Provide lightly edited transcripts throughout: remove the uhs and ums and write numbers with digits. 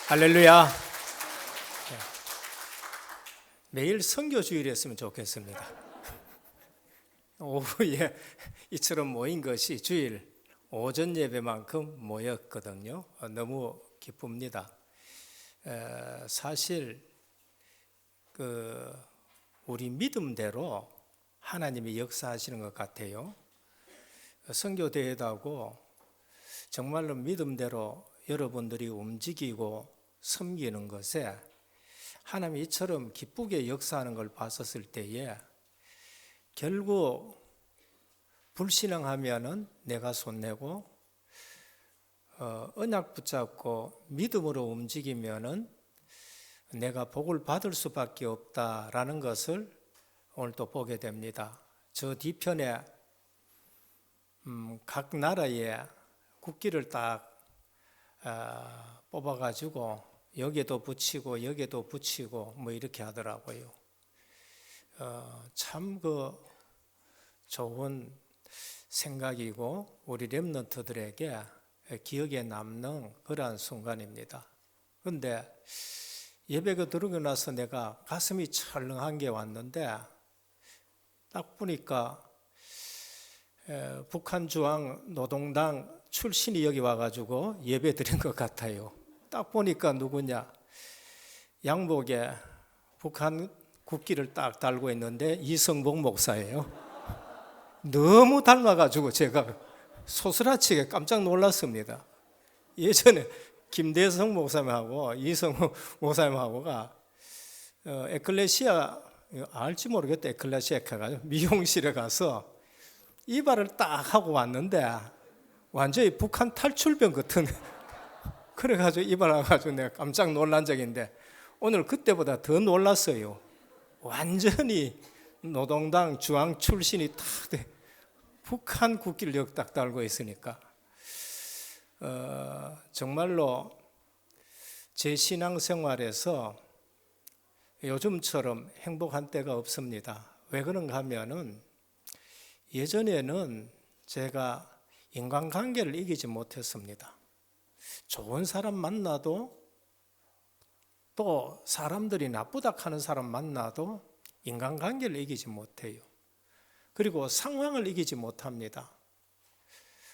할렐루야. 매일 선교 주일이었으면 좋겠습니다. 오후에 이처럼 모인 것이 주일 오전 예배만큼 모였거든요. 너무 기쁩니다. 사실 우리 믿음대로 하나님이 역사하시는 것 같아요. 선교 대회도 하고 정말로 믿음대로 여러분들이 움직이고 섬기는 것에 하나님이 이처럼 기쁘게 역사하는 걸 봤었을 때에 결국 불신앙하면은 내가 손해고 언약 붙잡고 믿음으로 움직이면은 내가 복을 받을 수밖에 없다라는 것을 오늘 또 보게 됩니다. 저 뒤편에 각 나라의 국기를 딱 뽑아가지고 여기에도 붙이고 여기에도 붙이고 뭐 이렇게 하더라고요. 참 좋은 생각이고 우리 렘넌트들에게 기억에 남는 그러한 순간입니다. 그런데 예배가 들어오고 나서 내가 가슴이 철렁한 게 왔는데 딱 보니까 북한 중앙 노동당 출신이 여기 와가지고 예배 드린 것 같아요. 딱 보니까 누구냐, 양복에 북한 국기를 딱 달고 있는데 이성복 목사예요. 너무 닮아가지고 제가 소스라치게 깜짝 놀랐습니다. 예전에 김대성 목사님하고 이성복 목사님하고가 에클레시아 알지 모르겠다, 에클레시아 가가지고 미용실에 가서 이발을 딱 하고 왔는데 완전히 북한 탈출병 같은 그래가지고 이발해가지고 내가 깜짝 놀란 적인데 오늘 그때보다 더 놀랐어요. 완전히 노동당 중앙 출신이 딱 북한 국기를 여기 딱 달고 있으니까 정말로 제 신앙생활에서 요즘처럼 행복한 때가 없습니다. 왜 그런가 하면은 예전에는 제가 인간관계를 이기지 못했습니다. 좋은 사람 만나도 또 사람들이 나쁘다 하는 사람 만나도 인간관계를 이기지 못해요. 그리고 상황을 이기지 못합니다.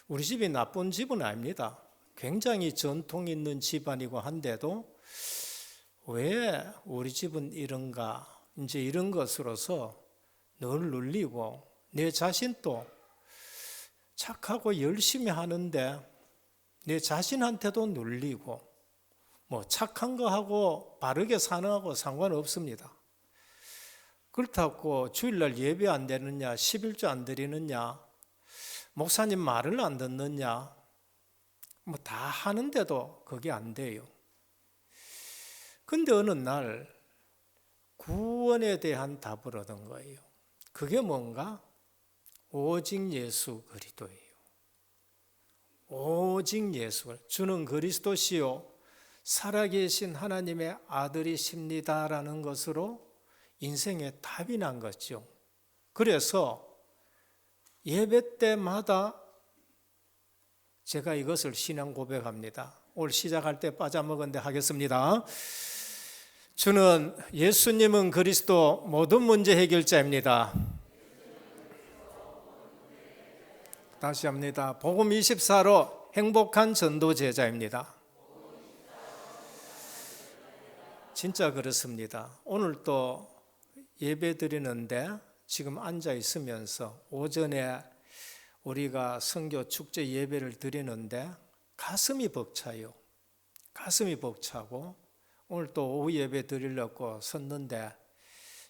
우리 집이 나쁜 집은 아닙니다. 굉장히 전통 있는 집안이고 한데도 왜 우리 집은 이런가 이제 이런 것으로서 늘 눌리고 내 자신도 착하고 열심히 하는데 내 자신한테도 눌리고 뭐 착한 거 하고 바르게 사는 거하고 상관없습니다. 그렇다고 주일날 예배 안 되느냐, 11조 안 드리느냐, 목사님 말을 안 듣느냐, 뭐 다 하는데도 그게 안 돼요. 근데 어느 날 구원에 대한 답을 얻은 거예요. 그게 뭔가? 오직 예수 그리스도예요. 오직 예수, 주는 그리스도시요 살아계신 하나님의 아들이십니다라는 것으로 인생의 답이 난 거죠. 그래서 예배 때마다 제가 이것을 신앙 고백합니다. 오늘 시작할 때 빠져먹은데 하겠습니다. 주는 예수님은 그리스도 모든 문제 해결자입니다. 다시 합니다. 복음 24로 행복한 전도 제자입니다. 진짜 그렇습니다. 오늘 또 예배 드리는데 지금 앉아 있으면서 오전에 우리가 선교 축제 예배를 드리는데 가슴이 벅차요. 가슴이 벅차고 오늘 또 오후 예배 드리려고 섰는데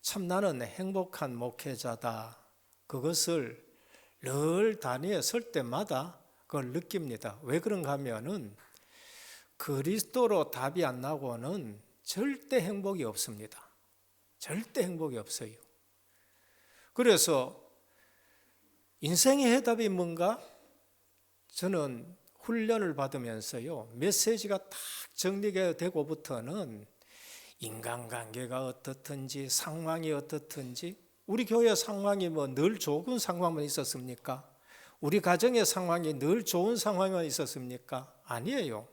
참 나는 행복한 목회자다. 그것을 늘 단위에 설 때마다 그걸 느낍니다. 왜 그런가 하면은 그리스도로 답이 안 나고는 절대 행복이 없습니다. 절대 행복이 없어요. 그래서 인생의 해답이 뭔가? 저는 훈련을 받으면서요, 메시지가 딱 정리가 되고부터는 인간관계가 어떻든지 상황이 어떻든지, 우리 교회 상황이 뭐 늘 좋은 상황만 있었습니까? 우리 가정의 상황이 늘 좋은 상황만 있었습니까? 아니에요.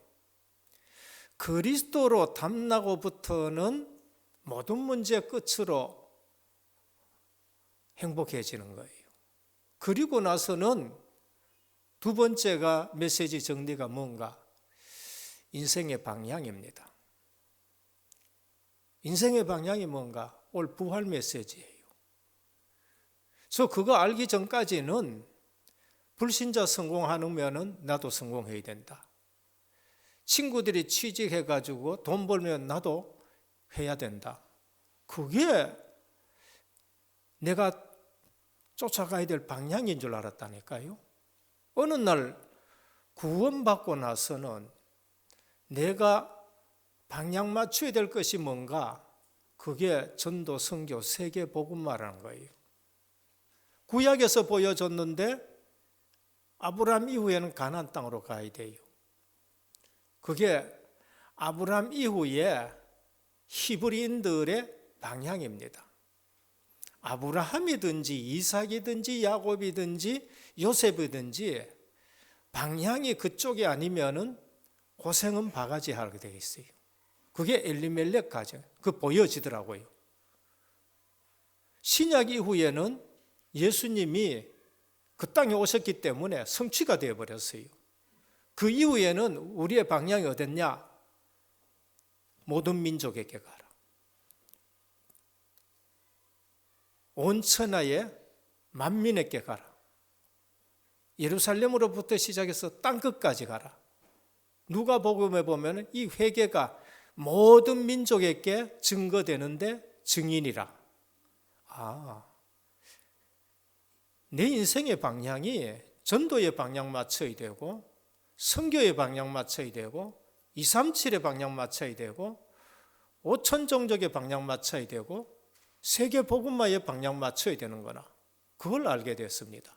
그리스도로 닮나고부터는 모든 문제의 끝으로 행복해지는 거예요. 그리고 나서는 두 번째가 메시지 정리가 뭔가? 인생의 방향입니다. 인생의 방향이 뭔가? 올 부활 메시지예요. 저 그거 알기 전까지는 불신자 성공하면 나도 성공해야 된다. 친구들이 취직해가지고 돈 벌면 나도 해야 된다. 그게 내가 쫓아가야 될 방향인 줄 알았다니까요. 어느 날 구원받고 나서는 내가 방향 맞춰야 될 것이 뭔가? 그게 전도, 선교, 세계 복음화라는 거예요. 구약에서 보여줬는데 아브라함 이후에는 가나안 땅으로 가야 돼요. 그게 아브라함 이후에 히브리인들의 방향입니다. 아브라함이든지 이삭이든지 야곱이든지 요셉이든지 방향이 그쪽이 아니면은 고생은 바가지 하게 되어 있어요. 그게 엘리멜렉 가정, 그 보여지더라고요. 신약 이후에는 예수님이 그 땅에 오셨기 때문에 성취가 되어버렸어요. 그 이후에는 우리의 방향이 어딨냐? 모든 민족에게 가라. 온 천하의 만민에게 가라. 예루살렘으로부터 시작해서 땅끝까지 가라. 누가복음에 보면 이 회개가 모든 민족에게 증거되는데 증인이라. 내 인생의 방향이 전도의 방향 맞춰야 되고, 선교의 방향 맞춰야 되고, 237의 방향 맞춰야 되고, 5천 종족의 방향 맞춰야 되고, 세계 복음화의 방향 맞춰야 되는구나. 그걸 알게 됐습니다.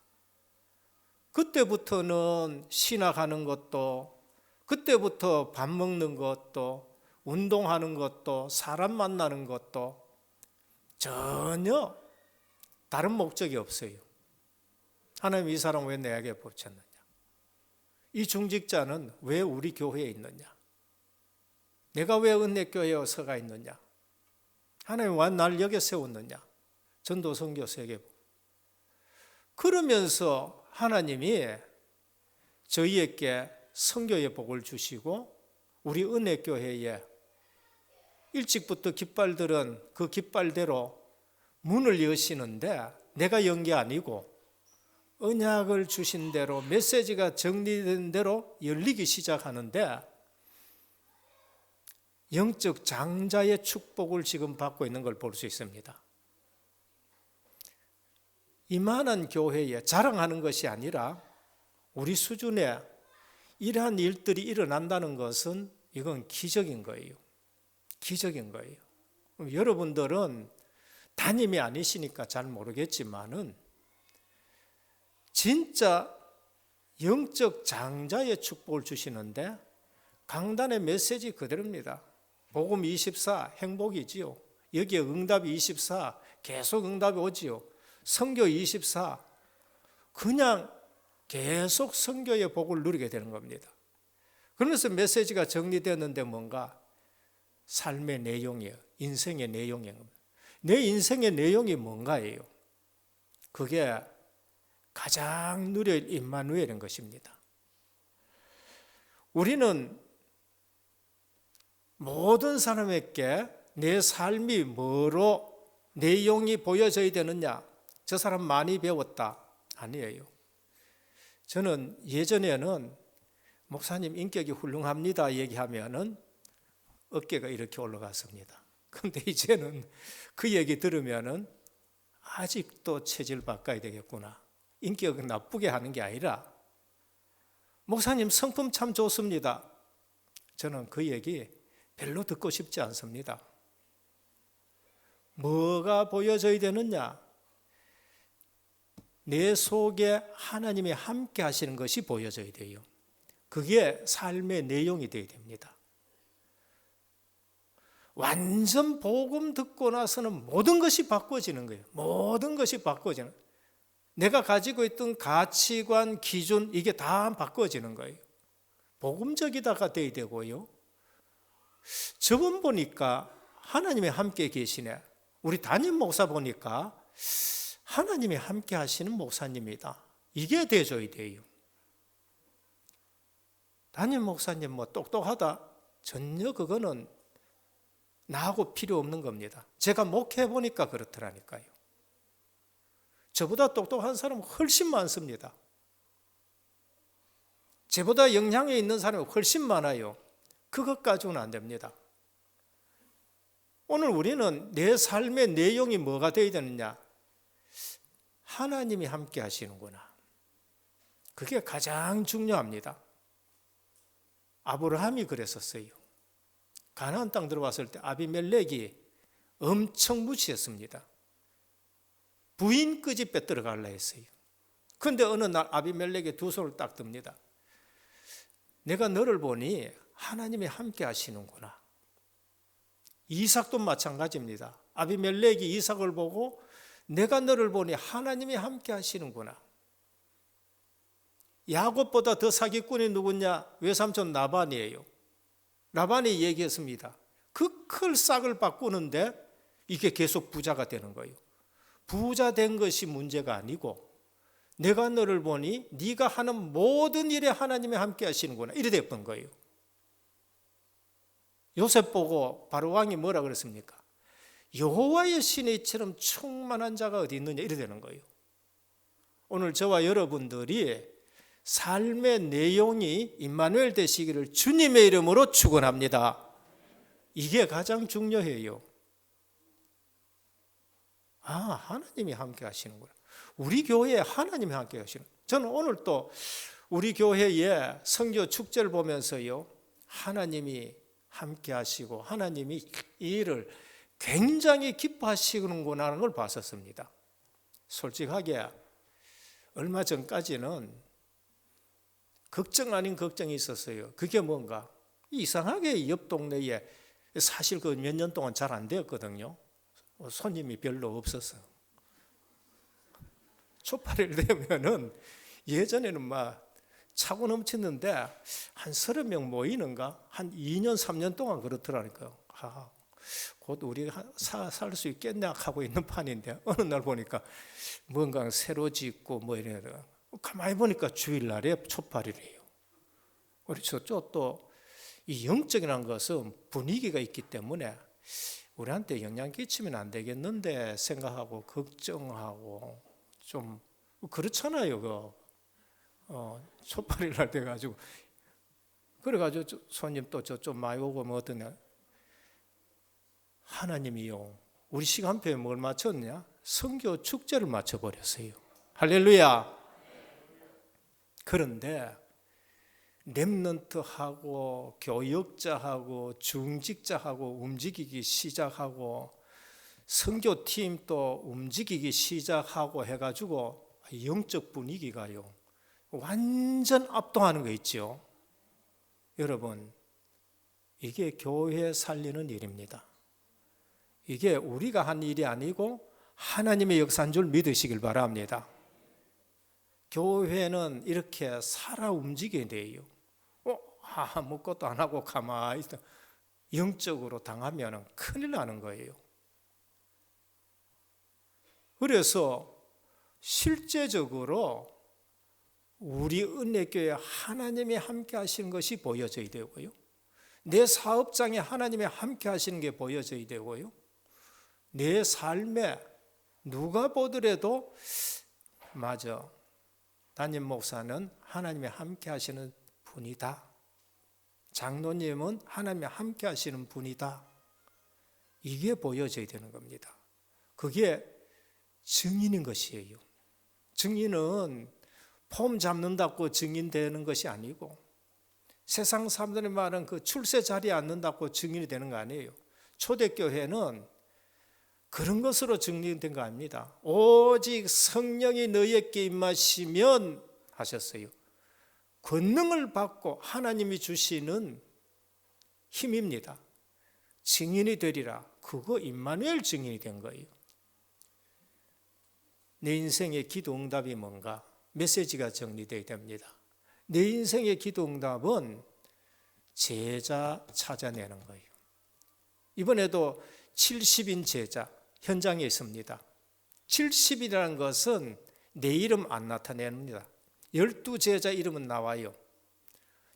그때부터는 신학하는 것도, 그때부터 밥 먹는 것도, 운동하는 것도, 사람 만나는 것도 전혀 다른 목적이 없어요. 하나님, 이 사람 왜 내게 붙였느냐? 이 중직자는 왜 우리 교회에 있느냐? 내가 왜 은혜교회에 서가 있느냐? 하나님 왜 날 여기 세웠느냐? 전도, 선교, 세계. 그러면서 하나님이 저희에게 선교의 복을 주시고 우리 은혜교회에 일찍부터 깃발들은 그 깃발대로 문을 여시는데 내가 연 게 아니고 언약을 주신 대로 메시지가 정리된 대로 열리기 시작하는데 영적 장자의 축복을 지금 받고 있는 걸 볼 수 있습니다. 이만한 교회에 자랑하는 것이 아니라 우리 수준에 이러한 일들이 일어난다는 것은 이건 기적인 거예요. 기적인 거예요. 여러분들은 담임이 아니시니까 잘 모르겠지만은 진짜 영적 장자의 축복을 주시는데 강단의 메시지 그대로입니다. 복음 24 행복이지요. 여기에 응답이 24 계속 응답이 오지요. 선교 24 그냥 계속 선교의 복을 누리게 되는 겁니다. 그러면서 메시지가 정리되는데 뭔가 삶의 내용이에요. 인생의 내용이에요. 내 인생의 내용이 뭔가예요? 그게 가장 누릴 임마누엘인 것입니다. 우리는 모든 사람에게 내 삶이 뭐로 내용이 보여져야 되느냐? 저 사람 많이 배웠다. 아니에요. 저는 예전에는 목사님 인격이 훌륭합니다 얘기하면은 어깨가 이렇게 올라갔습니다. 그런데 이제는 그 얘기 들으면은 아직도 체질 바꿔야 되겠구나. 인격을 나쁘게 하는 게 아니라 목사님 성품 참 좋습니다. 저는 그 얘기 별로 듣고 싶지 않습니다. 뭐가 보여져야 되느냐? 내 속에 하나님이 함께 하시는 것이 보여져야 돼요. 그게 삶의 내용이 되어야 됩니다. 완전 복음 듣고 나서는 모든 것이 바꿔지는 거예요. 모든 것이 바꿔지는 거예요. 내가 가지고 있던 가치관, 기준 이게 다 바꿔지는 거예요. 복음적이다가 돼야 되고요. 저분 보니까 하나님이 함께 계시네. 우리 담임 목사 보니까 하나님이 함께 하시는 목사님이다. 이게 돼줘야 돼요. 담임 목사님 뭐 똑똑하다? 전혀 그거는 나하고 필요 없는 겁니다. 제가 목회해 보니까 그렇더라니까요. 저보다 똑똑한 사람은 훨씬 많습니다. 저보다 영향이 있는 사람이 훨씬 많아요. 그것 가지고는 안 됩니다. 오늘 우리는 내 삶의 내용이 뭐가 되어야 되느냐? 하나님이 함께 하시는구나. 그게 가장 중요합니다. 아브라함이 그랬었어요. 가나안 땅 들어왔을 때 아비멜렉이 엄청 무시했습니다. 부인 끄지 빼들어 갈라 했어요. 그런데 어느 날 아비멜렉이 두 손을 딱 듭니다. 내가 너를 보니 하나님이 함께 하시는구나. 이삭도 마찬가지입니다. 아비멜렉이 이삭을 보고 내가 너를 보니 하나님이 함께 하시는구나. 야곱보다 더 사기꾼이 누구냐? 외삼촌 라반이에요. 라반이 얘기했습니다. 그 클 싹을 바꾸는데 이게 계속 부자가 되는 거예요. 부자 된 것이 문제가 아니고 내가 너를 보니 네가 하는 모든 일에 하나님이 함께 하시는구나. 이래 됐던 거예요. 요셉 보고 바로 왕이 뭐라 그랬습니까? 여호와의 신의 이처럼 충만한 자가 어디 있느냐 이래 되는 거예요. 오늘 저와 여러분들이 삶의 내용이 임마누엘 되시기를 주님의 이름으로 축원합니다. 이게 가장 중요해요. 하나님이 함께 하시는구나. 우리 교회에 하나님이 함께 하시는. 저는 오늘 또 우리 교회의 성교 축제를 보면서요, 하나님이 함께 하시고 하나님이 이 일을 굉장히 기뻐하시는구나 하는 걸 봤었습니다. 솔직하게 얼마 전까지는 걱정 아닌 걱정이 있었어요. 그게 뭔가 이상하게 옆 동네에 사실 그 몇 년 동안 잘 안 되었거든요. 손님이 별로 없어서. 초파일 되면은 예전에는 막 차고 넘치는데 한 30명 모이는가? 한 2년, 3년 동안 그렇더라니까요. 곧 우리가 살 수 있겠냐 하고 있는 판인데 어느 날 보니까 뭔가 새로 짓고 뭐 이래. 가만히 보니까 주일날에 초파일이에요. 우리 저쪽 또 이 영적이라는 것은 분위기가 있기 때문에 우리한테 영향 끼치면 안 되겠는데 생각하고 걱정하고 좀 그렇잖아요. 초파일 날 돼가지고 그래가지고 손님 또 저 좀 많이 오고 뭐 어떠냐. 하나님이요, 우리 시간표에 뭘 맞췄냐? 성교 축제를 맞춰버렸어요. 할렐루야. 그런데 렘넌트하고 교역자하고 중직자하고 움직이기 시작하고 선교팀 또 움직이기 시작하고 해가지고 영적 분위기가요 완전 압도하는 거 있죠. 여러분, 이게 교회 살리는 일입니다. 이게 우리가 한 일이 아니고 하나님의 역사인 줄 믿으시길 바랍니다. 교회는 이렇게 살아 움직여야 돼요. 아무것도 안 하고 가만히 있다. 영적으로 당하면 큰일 나는 거예요. 그래서 실제적으로 우리 은혜교회 하나님이 함께 하시는 것이 보여져야 되고요. 내 사업장에 하나님이 함께 하시는 게 보여져야 되고요. 내 삶에 누가 보더라도 맞아, 담임 목사는 하나님이 함께 하시는 분이다. 장로님은 하나님이 함께 하시는 분이다. 이게 보여져야 되는 겁니다. 그게 증인인 것이에요. 증인은 폼 잡는다고 증인되는 것이 아니고 세상 사람들이 말하는 그 출세 자리에 앉는다고 증인이 되는 거 아니에요. 초대교회는 그런 것으로 증인된 거 아닙니다. 오직 성령이 너희에게 임하시면 하셨어요. 권능을 받고 하나님이 주시는 힘입니다. 증인이 되리라. 그거 임마누엘 증인이 된 거예요. 내 인생의 기도 응답이 뭔가? 메시지가 정리되어야 됩니다. 내 인생의 기도 응답은 제자 찾아내는 거예요. 이번에도 70인 제자 현장에 있습니다. 70이라는 것은 내 이름 안 나타냅니다. 12제자 이름은 나와요.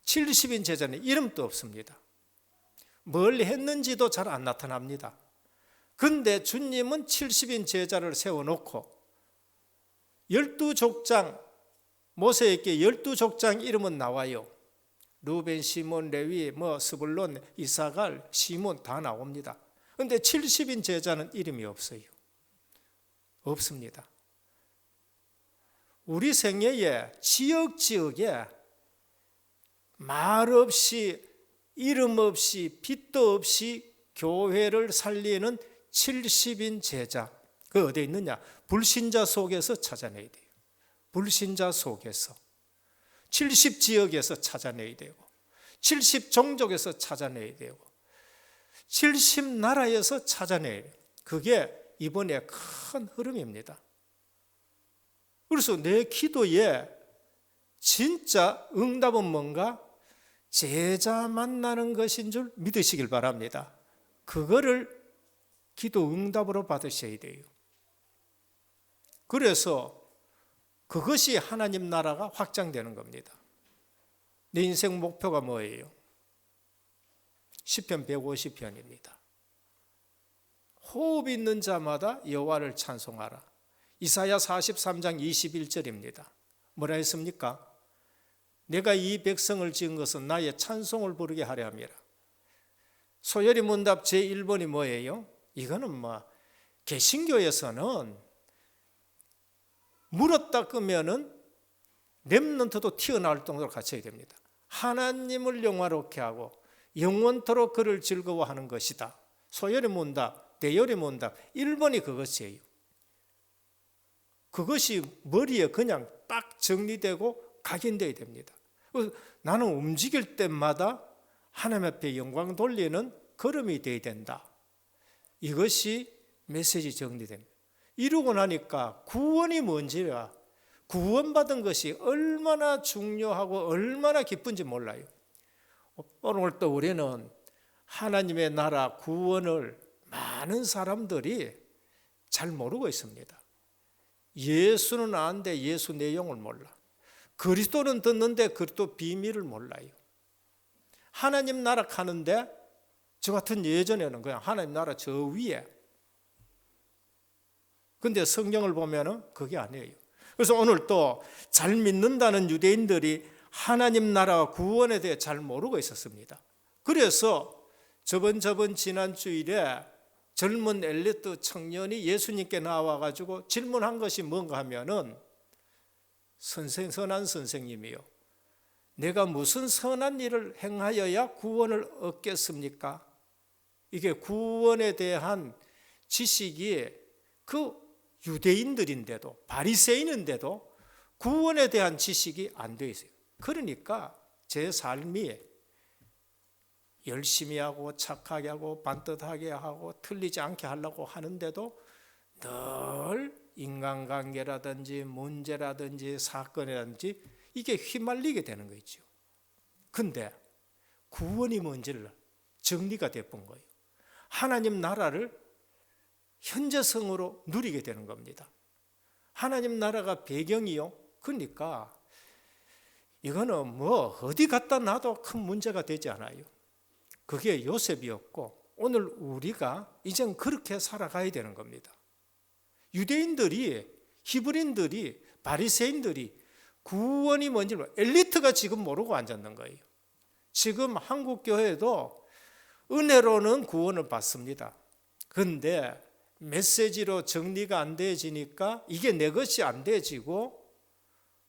70인 제자는 이름도 없습니다. 뭘 했는지도 잘 안 나타납니다. 근데 주님은 70인 제자를 세워놓고 12족장, 모세에게 12족장 이름은 나와요. 루벤, 시몬, 레위, 스불론, 이사갈, 시몬 다 나옵니다. 근데 70인 제자는 이름이 없어요. 없습니다. 우리 생애에 지역에 말 없이 이름 없이 빛도 없이 교회를 살리는 70인 제자, 그 어디에 있느냐? 불신자 속에서 찾아내야 돼요. 불신자 속에서 70지역에서 찾아내야 되고 70종족에서 찾아내야 되고 70나라에서 찾아내야 돼요. 그게 이번에 큰 흐름입니다. 그래서 내 기도에 진짜 응답은 뭔가? 제자 만나는 것인 줄 믿으시길 바랍니다. 그거를 기도 응답으로 받으셔야 돼요. 그래서 그것이 하나님 나라가 확장되는 겁니다. 내 인생 목표가 뭐예요? 시편 150편입니다. 호흡 있는 자마다 여호와를 찬송하라. 이사야 43장 21절입니다. 뭐라 했습니까? 내가 이 백성을 지은 것은 나의 찬송을 부르게 하려 함이라. 소열이 문답 제1번이 뭐예요? 이거는 개신교에서는 물었다 끄면은 렘넌트도 튀어나올 정도로 갖춰야 됩니다. 하나님을 영화롭게 하고 영원토록 그를 즐거워하는 것이다. 소열이 문답, 대열이 문답 1번이 그것이에요. 그것이 머리에 그냥 딱 정리되고 각인되어야 됩니다. 나는 움직일 때마다 하나님 앞에 영광 돌리는 걸음이 되어야 된다. 이것이 메시지 정리됩니다. 이루고 나니까 구원이 뭔지라, 구원받은 것이 얼마나 중요하고 얼마나 기쁜지 몰라요. 오늘 또 우리는 하나님의 나라 구원을 많은 사람들이 잘 모르고 있습니다. 예수는 아는데 예수 내용을 몰라. 그리스도는 듣는데 그리스도 비밀을 몰라요. 하나님 나라 가는데 저 같은 예전에는 그냥 하나님 나라 저 위에. 근데 성경을 보면은 그게 아니에요. 그래서 오늘 또 잘 믿는다는 유대인들이 하나님 나라와 구원에 대해 잘 모르고 있었습니다. 그래서 지난 주일에 젊은 엘리트 청년이 예수님께 나와가지고 질문한 것이 뭔가 하면은 선한 선생님이요, 내가 무슨 선한 일을 행하여야 구원을 얻겠습니까? 이게 구원에 대한 지식이 그 유대인들인데도 바리새인인데도 구원에 대한 지식이 안 돼 있어요. 그러니까 제 삶이 열심히 하고 착하게 하고 반듯하게 하고 틀리지 않게 하려고 하는데도 늘 인간관계라든지 문제라든지 사건이라든지 이게 휘말리게 되는 거죠. 근데 구원이 뭔지를 정리가 돼본 거예요. 하나님 나라를 현재성으로 누리게 되는 겁니다. 하나님 나라가 배경이요. 그러니까 이거는 어디 갖다 놔도 큰 문제가 되지 않아요. 그게 요셉이었고 오늘 우리가 이젠 그렇게 살아가야 되는 겁니다. 유대인들이, 히브리인들이, 바리새인들이 구원이 뭔지 엘리트가 지금 모르고 앉았는 거예요. 지금 한국 교회도 은혜로는 구원을 받습니다. 그런데 메시지로 정리가 안 되어지니까 이게 내 것이 안 되어지고,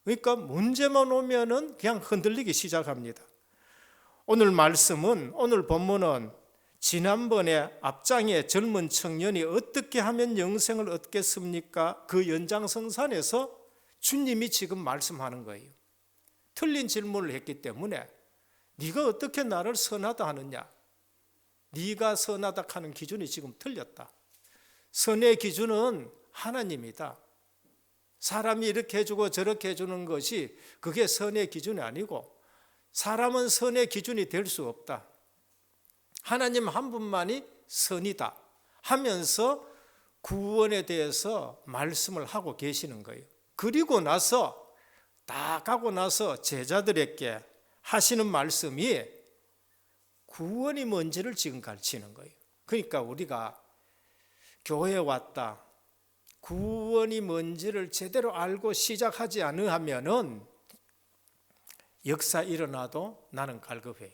그러니까 문제만 오면은 그냥 흔들리기 시작합니다. 오늘 말씀은, 오늘 본문은 지난번에 앞장에 젊은 청년이 어떻게 하면 영생을 얻겠습니까? 그 연장성산에서 주님이 지금 말씀하는 거예요. 틀린 질문을 했기 때문에 네가 어떻게 나를 선하다 하느냐? 네가 선하다 하는 기준이 지금 틀렸다. 선의 기준은 하나님이다. 사람이 이렇게 해주고 저렇게 해주는 것이 그게 선의 기준이 아니고 사람은 선의 기준이 될 수 없다. 하나님 한 분만이 선이다 하면서 구원에 대해서 말씀을 하고 계시는 거예요. 그리고 나서 다 가고 나서 제자들에게 하시는 말씀이 구원이 뭔지를 지금 가르치는 거예요. 그러니까 우리가 교회에 왔다, 구원이 뭔지를 제대로 알고 시작하지 않으면은 역사 일어나도 나는 갈급해요.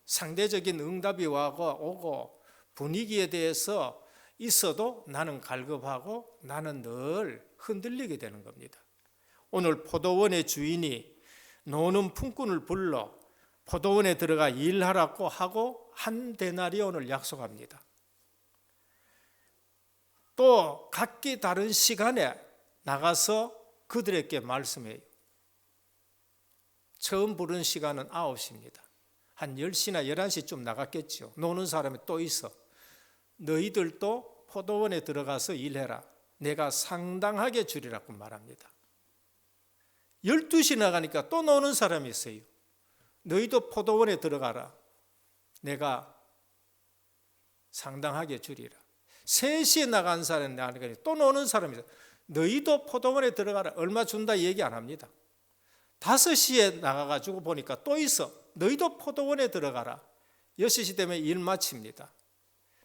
상대적인 응답이 오고 분위기에 대해서 있어도 나는 갈급하고 나는 늘 흔들리게 되는 겁니다. 오늘 포도원의 주인이 노는 품꾼을 불러 포도원에 들어가 일하라고 하고 한 데나리온을 약속합니다. 또 각기 다른 시간에 나가서 그들에게 말씀해요. 처음 부른 시간은 9시입니다. 한 10시나 11시쯤 나갔겠죠. 노는 사람이 또 있어. 너희들도 포도원에 들어가서 일해라. 내가 상당하게 주리라고 말합니다. 12시 나가니까 또 노는 사람이 있어요. 너희도 포도원에 들어가라. 내가 상당하게 주리라. 3시에 나간 사람이 나가니까 또 노는 사람이 있어요. 너희도 포도원에 들어가라. 얼마 준다 얘기 안 합니다. 5시에 나가가지고 보니까 또 있어. 너희도 포도원에 들어가라. 6시 되면 일 마칩니다.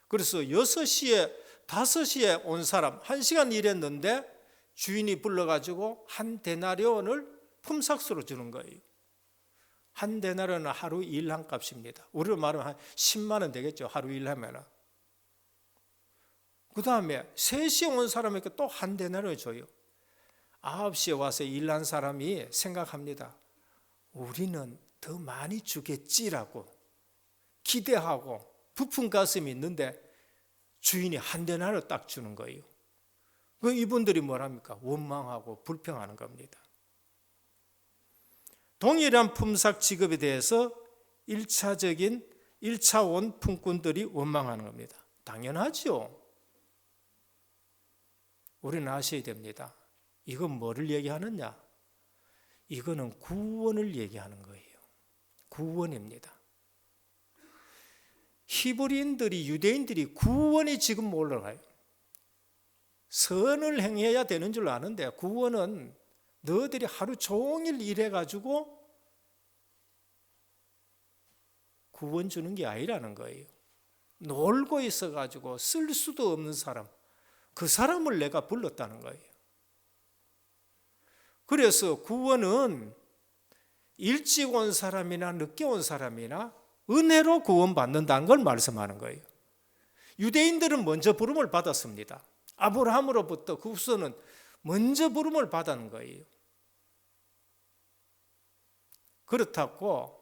그래서 6시에 5시에 온 사람 1시간 일했는데 주인이 불러가지고 한 데나리온을 품삯으로 주는 거예요. 한 데나리온은 하루 일한 값입니다. 우리로 말하면 한 10만 원 되겠죠. 하루 일하면. 그 다음에 3시에 온 사람에게 또 한 데나리온 줘요. 9시에 와서 일한 사람이 생각합니다. 우리는 더 많이 주겠지라고 기대하고 부푼 가슴이 있는데 주인이 한 데나리온 딱 주는 거예요. 그 이분들이 뭐랍니까? 원망하고 불평하는 겁니다. 동일한 품삯 지급에 대해서 1차원 품꾼들이 원망하는 겁니다. 당연하죠. 우리는 아셔야 됩니다. 이건 뭐를 얘기하느냐? 이거는 구원을 얘기하는 거예요. 구원입니다. 히브리인들이, 유대인들이 구원이 지금 올라가요. 선을 행해야 되는 줄 아는데 구원은 너희들이 하루 종일 일해가지고 구원 주는 게 아니라는 거예요. 놀고 있어가지고 쓸 수도 없는 사람, 그 사람을 내가 불렀다는 거예요. 그래서 구원은 일찍 온 사람이나 늦게 온 사람이나 은혜로 구원받는다는 걸 말씀하는 거예요. 유대인들은 먼저 부름을 받았습니다. 아브라함으로부터 그 후손은 먼저 부름을 받은 거예요. 그렇다고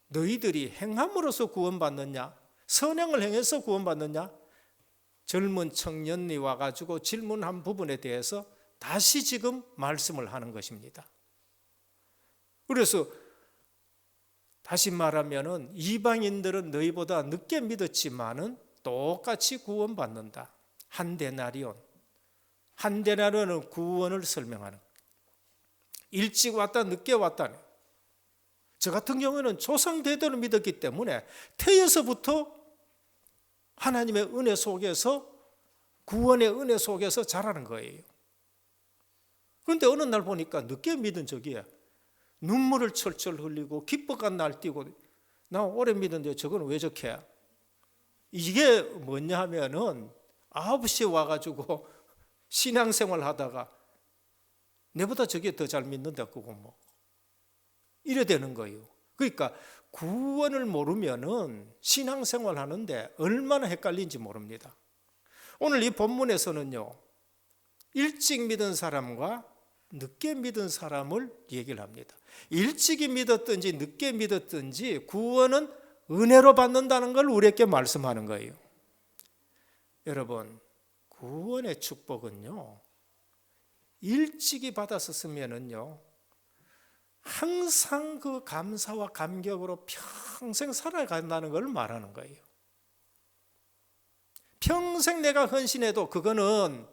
너희들이 행함으로써 구원받느냐? 선행을 행해서 구원받느냐? 젊은 청년이 와가지고 질문한 부분에 대해서 다시 지금 말씀을 하는 것입니다. 그래서 다시 말하면은 이방인들은 너희보다 늦게 믿었지만은 똑같이 구원받는다. 한 데나리온. 한 데나리온은 구원을 설명하는. 일찍 왔다 늦게 왔다네. 저 같은 경우는 조상 대대로 믿었기 때문에 태에서부터 하나님의 은혜 속에서 구원의 은혜 속에서 자라는 거예요. 그런데 어느 날 보니까 늦게 믿은 적이에요. 눈물을 철철 흘리고 기뻐가 날뛰고 나 오래 믿었는데 저건 왜 저렇게? 이게 뭐냐 하면은 9시에 와가지고 신앙생활 하다가 내보다 저게 더 잘 믿는다 그거 뭐 이래 되는 거예요. 그러니까 구원을 모르면은 신앙생활 하는데 얼마나 헷갈린지 모릅니다. 오늘 이 본문에서는요, 일찍 믿은 사람과 늦게 믿은 사람을 얘기를 합니다. 일찍이 믿었든지 늦게 믿었든지 구원은 은혜로 받는다는 걸 우리에게 말씀하는 거예요. 여러분, 구원의 축복은요, 일찍이 받았었으면은요, 항상 그 감사와 감격으로 평생 살아간다는 걸 말하는 거예요. 평생 내가 헌신해도 그거는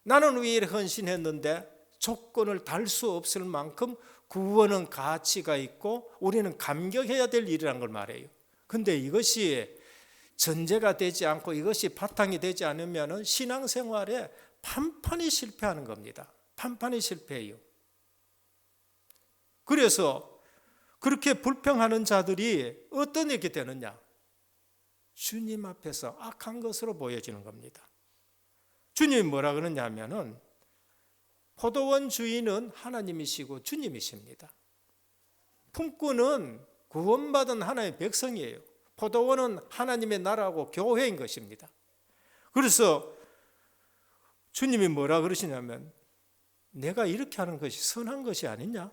나는 왜 이렇게 헌신했는데 조건을 달 수 없을 만큼 구원은 가치가 있고 우리는 감격해야 될 일이라는 걸 말해요. 근데 이것이 전제가 되지 않고 이것이 바탕이 되지 않으면 신앙생활에 판판이 실패하는 겁니다. 판판이 실패해요. 그래서 그렇게 불평하는 자들이 어떤 일이 되느냐? 주님 앞에서 악한 것으로 보여지는 겁니다. 주님이 뭐라 그러냐면은 포도원 주인은 하나님이시고 주님이십니다. 품꾼은 구원받은 하나님의 백성이에요. 포도원은 하나님의 나라고 교회인 것입니다. 그래서 주님이 뭐라 그러시냐면 내가 이렇게 하는 것이 선한 것이 아니냐?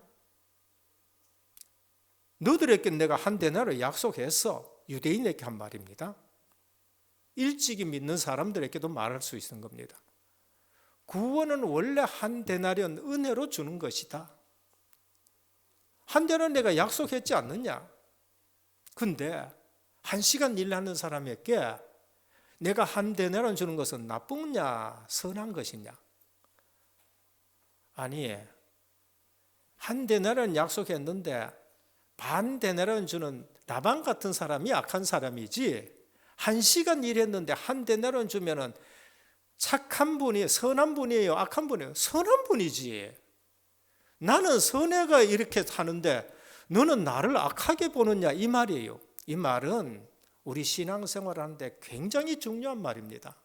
너들에게 내가 한 데나를 약속했어. 유대인에게 한 말입니다. 일찍이 믿는 사람들에게도 말할 수 있는 겁니다. 구원은 원래 한 데나리온 은혜로 주는 것이다. 한 데는 내가 약속했지 않느냐? 근데 1시간 일하는 사람에게 내가 한 데나리온 주는 것은 나쁘냐 선한 것이냐? 아니, 한 데나리온 약속했는데 반 데나리온 주는 라반 같은 사람이 악한 사람이지 1시간 일했는데 한 데나리온 주면은 착한 분이 선한 분이에요? 악한 분이에요? 선한 분이지. 나는 선해가 이렇게 하는데 너는 나를 악하게 보느냐 이 말이에요. 이 말은 우리 신앙생활 하는데 굉장히 중요한 말입니다.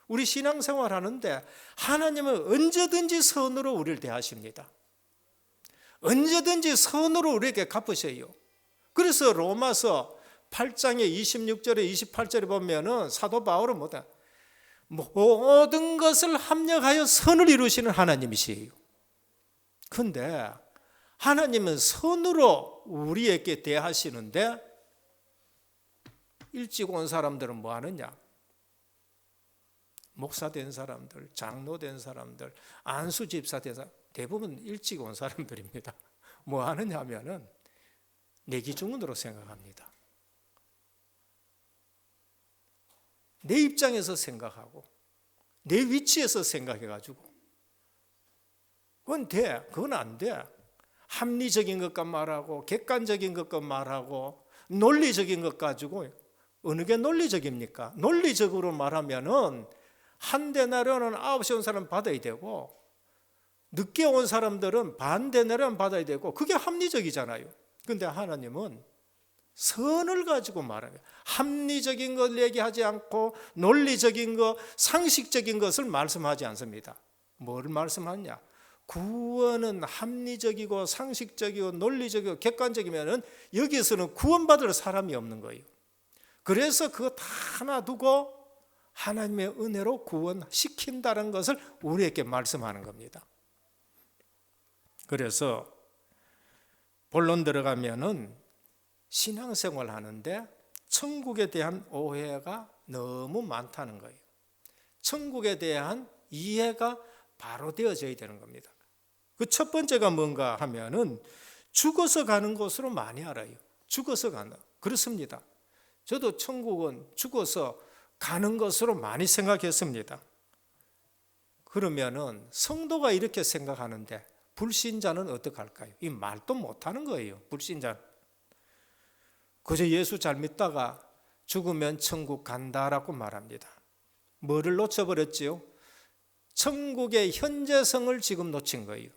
우리 신앙생활 하는데 하나님은 언제든지 선으로 우리를 대하십니다. 언제든지 선으로 우리에게 갚으셔요. 그래서 로마서 8장의 26절에 28절에 보면은 사도 바울은 뭐다? 모든 것을 합력하여 선을 이루시는 하나님이시에요. 근데 하나님은 선으로 우리에게 대하시는데 일찍 온 사람들은 뭐 하느냐? 목사 된 사람들, 장로 된 사람들, 안수 집사 된 사람 대부분 일찍 온 사람들입니다. 뭐 하느냐 하면은 내 기준으로 생각합니다. 내 입장에서 생각하고 내 위치에서 생각해가지고 그건 돼, 그건 안 돼. 합리적인 것과 말하고 객관적인 것과 말하고 논리적인 것 가지고 어느 게 논리적입니까? 논리적으로 말하면은 한 데나리온은 9시 온 사람 받아야 되고 늦게 온 사람들은 반 데나리온 받아야 되고 그게 합리적이잖아요. 그런데 하나님은 선을 가지고 말합니다. 합리적인 걸 얘기하지 않고 논리적인 것, 상식적인 것을 말씀하지 않습니다. 뭘 말씀하냐? 구원은 합리적이고 상식적이고 논리적이고 객관적이면은 여기에서는 구원받을 사람이 없는 거예요. 그래서 그거 다 놔두고 하나님의 은혜로 구원시킨다는 것을 우리에게 말씀하는 겁니다. 그래서 본론 들어가면은 신앙생활 하는데 천국에 대한 오해가 너무 많다는 거예요. 천국에 대한 이해가 바로 되어져야 되는 겁니다. 그 첫 번째가 뭔가 하면은 죽어서 가는 곳으로 많이 알아요. 죽어서 간다. 그렇습니다. 저도 천국은 죽어서 가는 것으로 많이 생각했습니다. 그러면은 성도가 이렇게 생각하는데 불신자는 어떡할까요? 이 말도 못하는 거예요. 불신자. 그저 예수 잘 믿다가 죽으면 천국 간다라고 말합니다. 뭐를 놓쳐버렸지요? 천국의 현재성을 지금 놓친 거예요.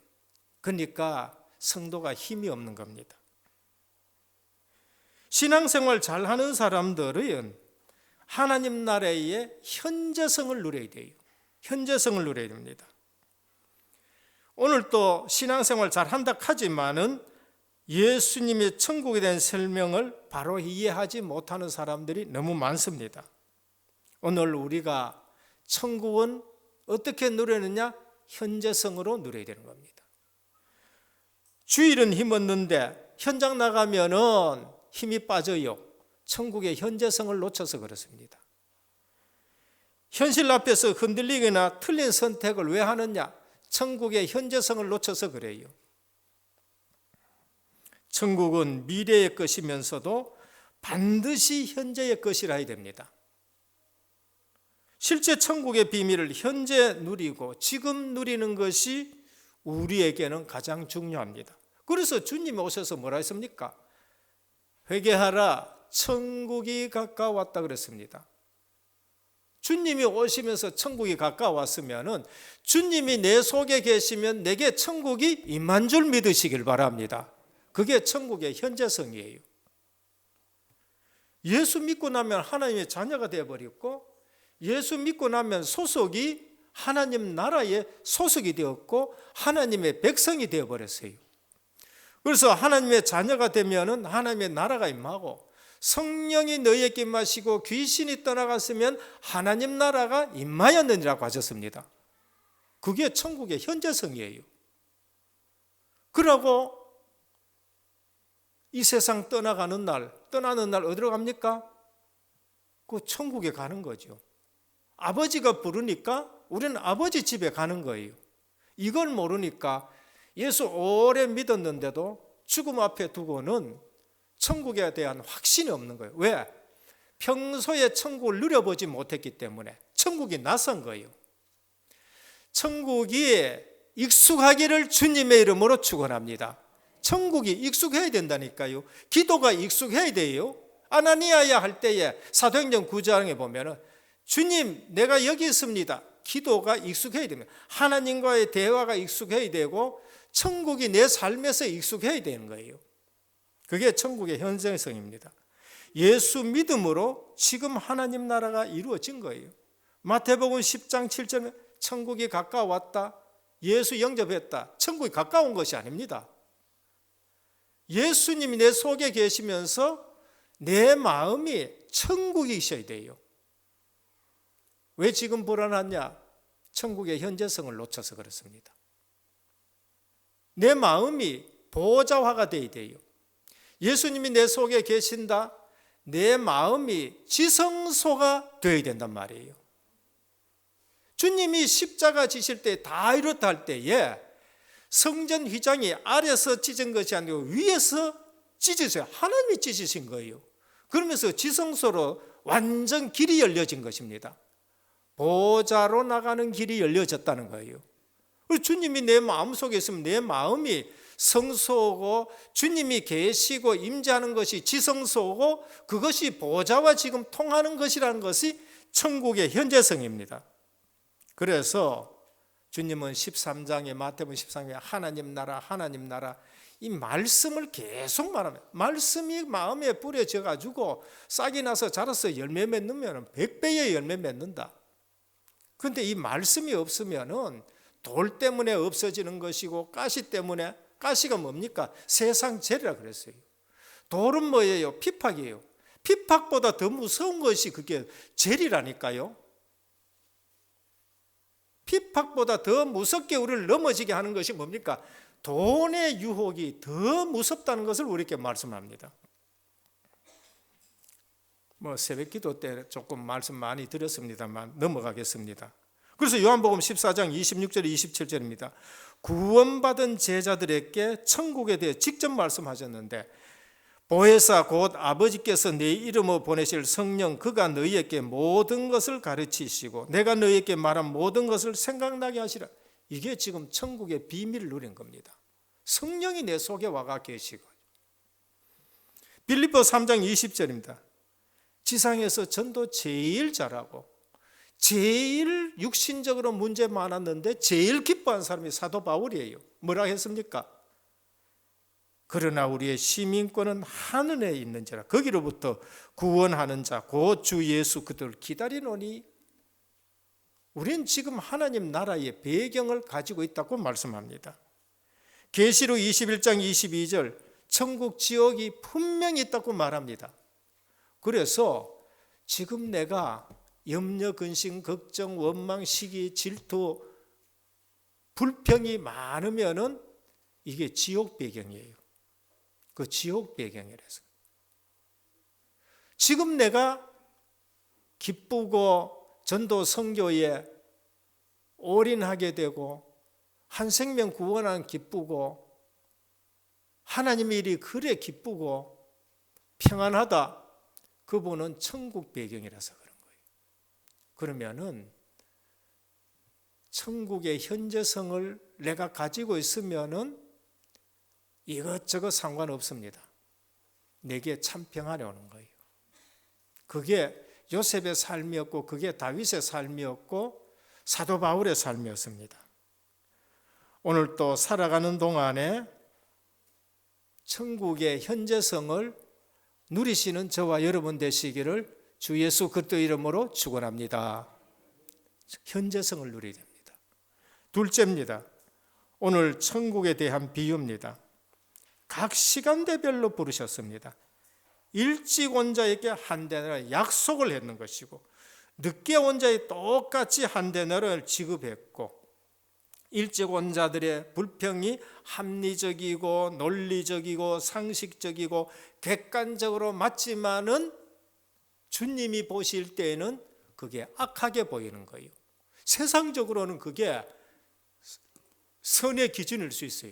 그러니까 성도가 힘이 없는 겁니다. 신앙생활 잘하는 사람들은 하나님 나라의 현재성을 누려야 돼요. 현재성을 누려야 됩니다. 오늘 또 신앙생활 잘한다 하지만은 예수님의 천국에 대한 설명을 바로 이해하지 못하는 사람들이 너무 많습니다. 오늘 우리가 천국은 어떻게 누리느냐? 현재성으로 누려야 되는 겁니다. 주일은 힘없는데 현장 나가면은 힘이 빠져요. 천국의 현재성을 놓쳐서 그렇습니다. 현실 앞에서 흔들리거나 틀린 선택을 왜 하느냐? 천국의 현재성을 놓쳐서 그래요. 천국은 미래의 것이면서도 반드시 현재의 것이라 해야 됩니다. 실제 천국의 비밀을 현재 누리고 지금 누리는 것이 우리에게는 가장 중요합니다. 그래서 주님이 오셔서 뭐라 했습니까? 회개하라, 천국이 가까웠다 그랬습니다. 주님이 오시면서 천국이 가까웠으면 주님이 내 속에 계시면 내게 천국이 임한 줄 믿으시길 바랍니다. 그게 천국의 현재성이에요. 예수 믿고 나면 하나님의 자녀가 되어버렸고, 예수 믿고 나면 소속이 하나님 나라의 소속이 되었고 하나님의 백성이 되어버렸어요. 그래서 하나님의 자녀가 되면 하나님의 나라가 임하고, 성령이 너희에게 임하시고 귀신이 떠나갔으면 하나님 나라가 임하였느니라고 하셨습니다. 그게 천국의 현재성이에요. 그러고 이 세상 떠나는 날 어디로 갑니까? 그 천국에 가는 거죠. 아버지가 부르니까 우리는 아버지 집에 가는 거예요. 이걸 모르니까 예수 오래 믿었는데도 죽음 앞에 두고는 천국에 대한 확신이 없는 거예요. 왜? 평소에 천국을 누려보지 못했기 때문에. 천국이 낯선 거예요. 천국이 익숙하기를 주님의 이름으로 축원합니다. 천국이 익숙해야 된다니까요. 기도가 익숙해야 돼요. 아나니아야 할 때에 사도행전 9장에 보면은 주님 내가 여기 있습니다. 기도가 익숙해야 됩니다. 하나님과의 대화가 익숙해야 되고 천국이 내 삶에서 익숙해야 되는 거예요. 그게 천국의 현재성입니다. 예수 믿음으로 지금 하나님 나라가 이루어진 거예요. 마태복음 10장 7절에 천국이 가까웠다. 예수 영접했다. 천국이 가까운 것이 아닙니다. 예수님이 내 속에 계시면서 내 마음이 천국이 있어야 돼요. 왜 지금 불안하냐? 천국의 현재성을 놓쳐서 그렇습니다. 내 마음이 보호자화가 되어야 돼요. 예수님이 내 속에 계신다. 내 마음이 지성소가 되어야 된단 말이에요. 주님이 십자가 지실 때 다 이렇다 할 때에 성전 휘장이 아래서 찢은 것이 아니고 위에서 찢으세요. 하나님이 찢으신 거예요. 그러면서 지성소로 완전 길이 열려진 것입니다. 보좌로 나가는 길이 열려졌다는 거예요. 주님이 내 마음속에 있으면 내 마음이 성소고 주님이 계시고 임재하는 것이 지성소고 그것이 보좌와 지금 통하는 것이라는 것이 천국의 현재성입니다. 그래서 주님은 13장에 마태복음 13장에 하나님 나라 이 말씀을 계속 말합니다. 말씀이 마음에 뿌려져 가지고 싹이 나서 자라서 열매 맺으면 100배의 열매 맺는다. 그런데 이 말씀이 없으면은 돌 때문에 없어지는 것이고 가시가 뭡니까? 세상 재리라 그랬어요. 돌은 뭐예요? 피팍이에요. 피팍보다 더 무서운 것이 그게 재리라니까요. 피팍보다 더 무섭게 우리를 넘어지게 하는 것이 뭡니까? 돈의 유혹이 더 무섭다는 것을 우리에게 말씀합니다. 새벽기도 때 조금 말씀 많이 드렸습니다만 넘어가겠습니다. 그래서 요한복음 14장 26절 27절입니다. 구원받은 제자들에게 천국에 대해 직접 말씀하셨는데 보혜사 곧 아버지께서 내 이름으로 보내실 성령 그가 너희에게 모든 것을 가르치시고 내가 너희에게 말한 모든 것을 생각나게 하시라. 이게 지금 천국의 비밀을 누린 겁니다. 성령이 내 속에 와가 계시고. 빌립보 3장 20절입니다. 지상에서 전도 제일 잘하고 제일 육신적으로 문제 많았는데 제일 기뻐한 사람이 사도 바울이에요. 뭐라 했습니까? 그러나 우리의 시민권은 하늘에 있는지라 거기로부터 구원하는 자 곧 주 예수 그들을 기다리노니. 우리는 지금 하나님 나라의 배경을 가지고 있다고 말씀합니다. 계시록 21장 22절 천국 지옥이 분명히 있다고 말합니다. 그래서 지금 내가 염려, 근심, 걱정, 원망, 시기, 질투, 불평이 많으면은 이게 지옥 배경이에요. 그 지옥 배경이라서. 지금 내가 기쁘고 전도 선교에 올인하게 되고 한 생명 구원하는 기쁘고 하나님의 일이 그래 기쁘고 평안하다. 그분은 천국 배경이라서 그런 거예요. 그러면은 천국의 현재성을 내가 가지고 있으면은 이것저것 상관없습니다. 내게 참 평안이 오는 거예요. 그게 요셉의 삶이었고 그게 다윗의 삶이었고 사도 바울의 삶이었습니다. 오늘 또 살아가는 동안에 천국의 현재성을 누리시는 저와 여러분 되시기를 주 예수 그리스도 이름으로 축원합니다. 현재성을 누리게 됩니다. 둘째입니다. 오늘 천국에 대한 비유입니다. 각 시간대별로 부르셨습니다. 일찍 온 자에게 한 데나를 약속을 했는 것이고 늦게 온 자에 똑같이 한 데나를 지급했고 일찍 온 자들의 불평이 합리적이고 논리적이고 상식적이고 객관적으로 맞지만은 주님이 보실 때에는 그게 악하게 보이는 거예요. 세상적으로는 그게 선의 기준일 수 있어요.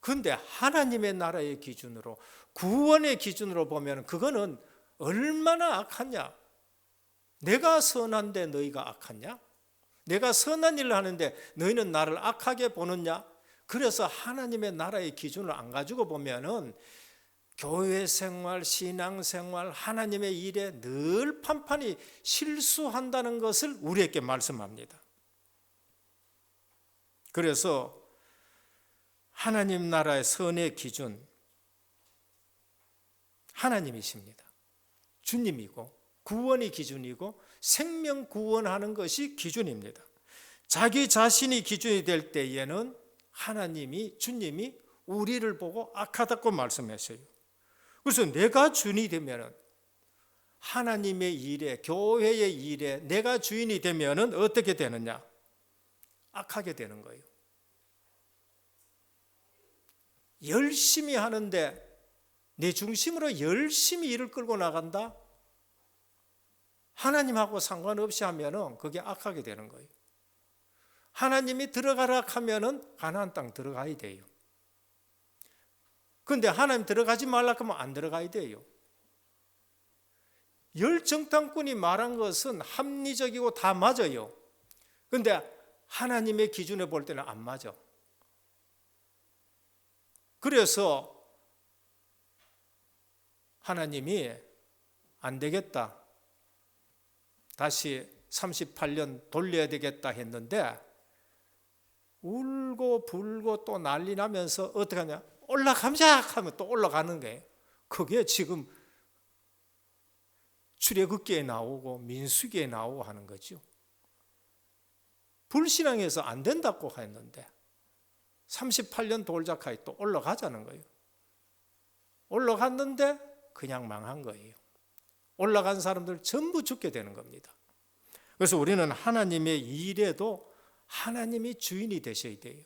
그런데 하나님의 나라의 기준으로 구원의 기준으로 보면 그거는 얼마나 악하냐. 내가 선한데 너희가 악하냐? 내가 선한 일을 하는데 너희는 나를 악하게 보느냐? 그래서 하나님의 나라의 기준을 안 가지고 보면은 교회 생활, 신앙 생활, 하나님의 일에 늘 판판이 실수한다는 것을 우리에게 말씀합니다. 그래서 하나님 나라의 선의 기준, 하나님이십니다. 주님이고 구원이 기준이고 생명 구원하는 것이 기준입니다. 자기 자신이 기준이 될 때에는 하나님이, 주님이 우리를 보고 악하다고 말씀하셔요. 그래서 내가 주인이 되면은 하나님의 일에, 교회의 일에 내가 주인이 되면은 어떻게 되느냐? 악하게 되는 거예요. 열심히 하는데 내 중심으로 열심히 일을 끌고 나간다? 하나님하고 상관없이 하면은 그게 악하게 되는 거예요. 하나님이 들어가라 하면은 가나안 땅 들어가야 돼요. 그런데 하나님 들어가지 말라 하면 안 들어가야 돼요. 열정탐꾼이 말한 것은 합리적이고 다 맞아요. 그런데 하나님의 기준에 볼 때는 안 맞아. 그래서 하나님이 안 되겠다, 다시 38년 돌려야 되겠다 했는데 울고 불고 또 난리 나면서 어떻게 하냐? 올라가자 하면 또 올라가는 거예요. 그게 지금 출애굽기에 나오고 민수기에 나오고 하는 거죠. 불신앙해서 안 된다고 했는데 38년 돌자카에 또 올라가자는 거예요. 올라갔는데 그냥 망한 거예요. 올라간 사람들 전부 죽게 되는 겁니다. 그래서 우리는 하나님의 일에도 하나님이 주인이 되셔야 돼요.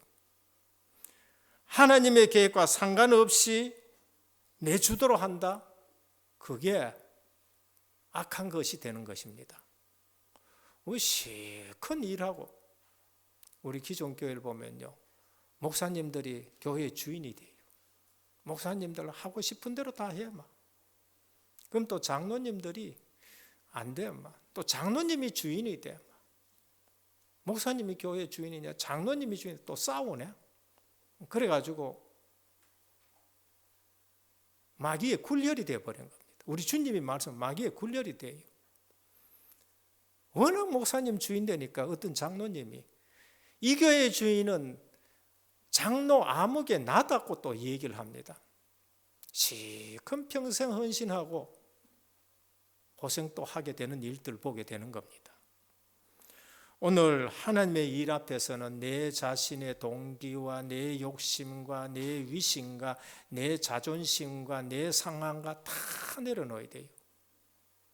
하나님의 계획과 상관없이 내 주도로 한다? 그게 악한 것이 되는 것입니다. 우리 실컷 일하고 우리 기존 교회를 보면요, 목사님들이 교회의 주인이 돼요. 목사님들 하고 싶은 대로 다 해. 그럼 또 장로님들이 안 돼. 또 장로님이 주인이 돼. 목사님이 교회 주인이냐, 장로님이 주인이냐, 또 싸우네. 그래가지고 마귀의 굴열이 되어버린 겁니다. 우리 주님이 말씀, 마귀의 굴열이 돼요. 워낙 목사님 주인 되니까 어떤 장로님이 이 교회의 주인은 장로 아무개 나다고 또 얘기를 합니다. 시큰 평생 헌신하고 고생 또 하게 되는 일들 보게 되는 겁니다. 오늘 하나님의 일 앞에서는 내 자신의 동기와 내 욕심과 내 위신과 내 자존심과 내 상황과 다 내려놓아야 돼요.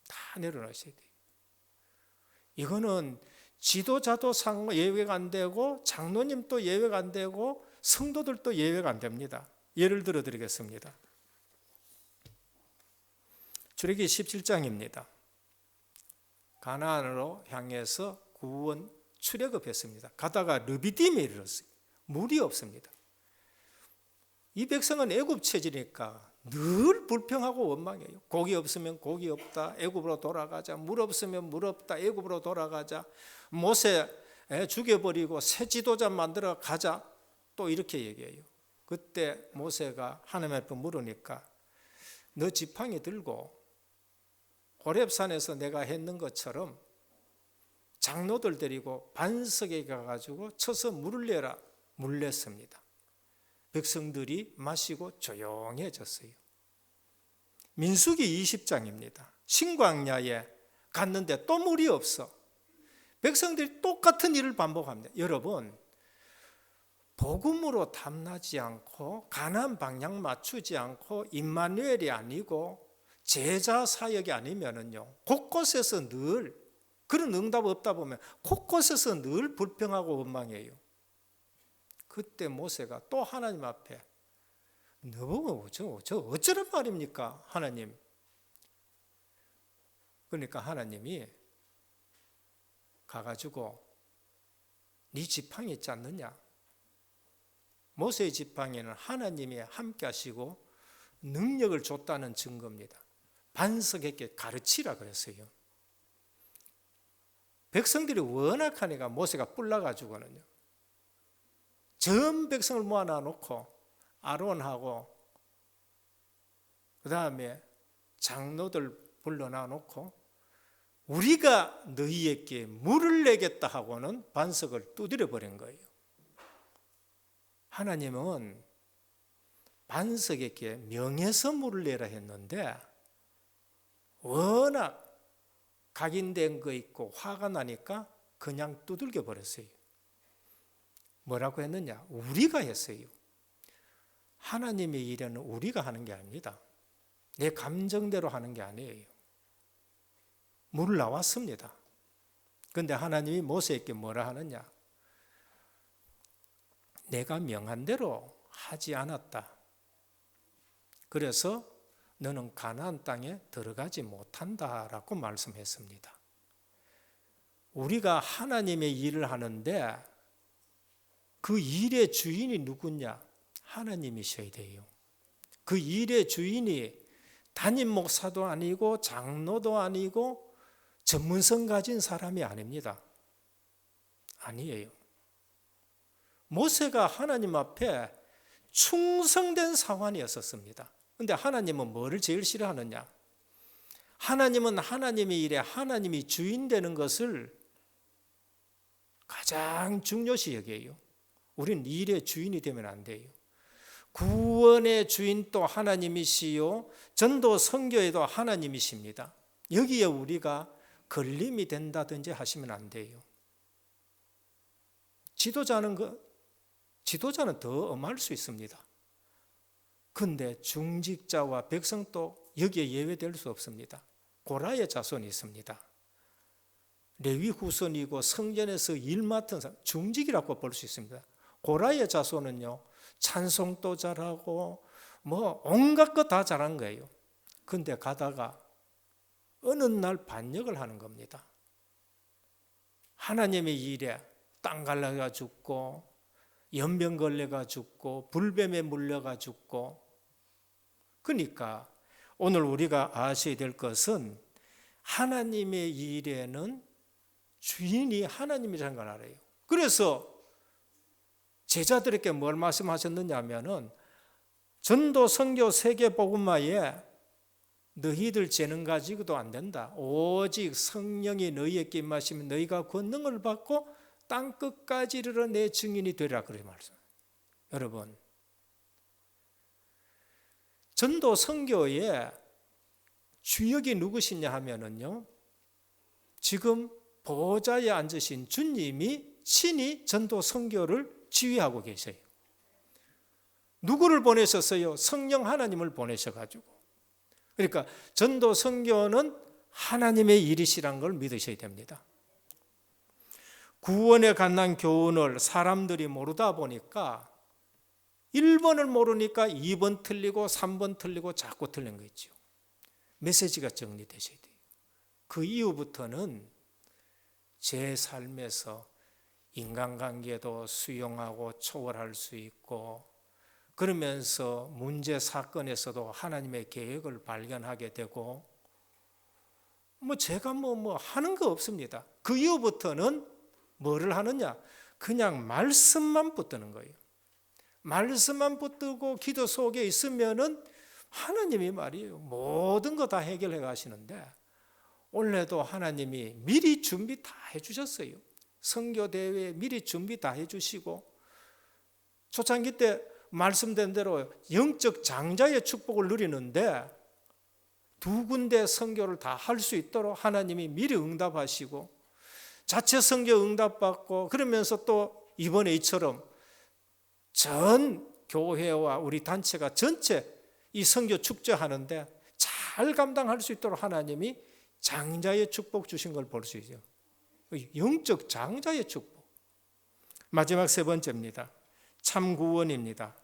다 내려놓으셔야 돼요. 이거는 지도자도 예외가 안 되고 장로님도 예외가 안 되고 성도들도 예외가 안 됩니다. 예를 들어 드리겠습니다. 출애굽기 17장입니다. 가나안으로 향해서 구원 출애굽했습니다. 가다가 르비딤에 이르렀어요. 물이 없습니다. 이 백성은 애굽 체질이니까 늘 불평하고 원망해요. 고기 없으면 고기 없다, 애굽으로 돌아가자. 물 없으면 물 없다, 애굽으로 돌아가자. 모세 죽여버리고 새 지도자 만들어 가자, 또 이렇게 얘기해요. 그때 모세가 하나님 앞에 물으니까 너 지팡이 들고 호렙산에서 내가 했는 것처럼 장로들 데리고 반석에 가가지고 쳐서 물을 내라. 물 냈습니다. 백성들이 마시고 조용해졌어요. 민수기 20장입니다. 신광야에 갔는데 또 물이 없어. 백성들이 똑같은 일을 반복합니다. 여러분, 복음으로 탐나지 않고 가나안 방향 맞추지 않고 임마누엘이 아니고 제자 사역이 아니면은요, 곳곳에서 늘 그런 응답 없다 보면 곳곳에서 늘 불평하고 원망해요. 그때 모세가 또 하나님 앞에 너보고 저 어쩌란 말입니까, 하나님? 그러니까 하나님이 가가지고 네 지팡이 있지 않느냐? 모세의 지팡이는 하나님이 함께 하시고 능력을 줬다는 증거입니다. 반석에게 가르치라 그랬어요. 백성들이 워낙 하니까 모세가 뿔나가지고는요, 전 백성을 모아놔 놓고 아론하고 그 다음에 장로들 불러놔 놓고 우리가 너희에게 물을 내겠다 하고는 반석을 두드려 버린 거예요. 하나님은 반석에게 명해서 물을 내라 했는데 워낙 각인된 거 있고 화가 나니까 그냥 두들겨 버렸어요. 뭐라고 했느냐? 우리가 했어요. 하나님의 일에는 우리가 하는 게 아닙니다. 내 감정대로 하는 게 아니에요. 물 나왔습니다. 그런데 하나님이 모세에게 뭐라 하느냐? 내가 명한 대로 하지 않았다. 그래서 너는 가나안 땅에 들어가지 못한다라고 말씀했습니다. 우리가 하나님의 일을 하는데 그 일의 주인이 누구냐? 하나님이셔야 돼요. 그 일의 주인이 담임 목사도 아니고 장로도 아니고 전문성 가진 사람이 아닙니다. 아니에요. 모세가 하나님 앞에 충성된 사관이었었습니다. 그런데 하나님은 뭐를 제일 싫어하느냐? 하나님은 하나님의 일에 하나님이 주인 되는 것을 가장 중요시 여겨요. 우리는 일의 주인이 되면 안 돼요. 구원의 주인도 하나님이시요, 전도 선교에도 하나님이십니다. 여기에 우리가 걸림이 된다든지 하시면 안 돼요. 지도자는 더 엄할 수 있습니다. 그런데 중직자와 백성도 여기에 예외될 수 없습니다. 고라의 자손이 있습니다. 레위 후손이고 성전에서 일 맡은 사람, 중직이라고 볼 수 있습니다. 고라의 자손은요, 찬송도 잘하고 온갖 거 다 잘한 거예요. 그런데 가다가 어느 날 반역을 하는 겁니다. 하나님의 일에 땅 갈라가 죽고 연병 걸려가 죽고 불뱀에 물려가 죽고. 그러니까 오늘 우리가 아셔야 될 것은 하나님의 일에는 주인이 하나님이라는 걸 알아요. 그래서 제자들에게 뭘 말씀하셨느냐 하면은 전도 선교 세계 복음화에 너희들 재능 가지고도 안 된다. 오직 성령이 너희에게 임하시면 너희가 권능을 받고 땅 끝까지 이르러 내 증인이 되라 그렇게 말씀. 여러분, 전도 선교의 주역이 누구시냐 하면은요, 지금 보좌에 앉으신 주님이 친히 전도 선교를 지휘하고 계세요. 누구를 보내셨어요? 성령 하나님을 보내셔가지고. 그러니까 전도 선교는 하나님의 일이시란 걸 믿으셔야 됩니다. 구원에 관한 교훈을 사람들이 모르다 보니까 1번을 모르니까 2번 틀리고 3번 틀리고 자꾸 틀린 거 있죠. 메시지가 정리되셔야 돼요. 그 이후부터는 제 삶에서 인간관계도 수용하고 초월할 수 있고, 그러면서 문제 사건에서도 하나님의 계획을 발견하게 되고, 제가 하는 거 없습니다. 그 이후부터는 뭐를 하느냐? 그냥 말씀만 붙드는 거예요. 말씀만 붙들고 기도 속에 있으면은 하나님이 말이에요, 모든 거 다 해결해 가시는데 올해도 하나님이 미리 준비 다 해주셨어요. 선교대회 미리 준비 다 해주시고 초창기 때 말씀된 대로 영적 장자의 축복을 누리는데 2군데 선교를 다 할 수 있도록 하나님이 미리 응답하시고 자체 선교 응답받고 그러면서 또 이번에 이처럼 전 교회와 우리 단체가 전체 이 선교 축제하는데 잘 감당할 수 있도록 하나님이 장자의 축복 주신 걸 볼 수 있죠. 영적 장자의 축복. 마지막 3번째입니다. 참 구원입니다.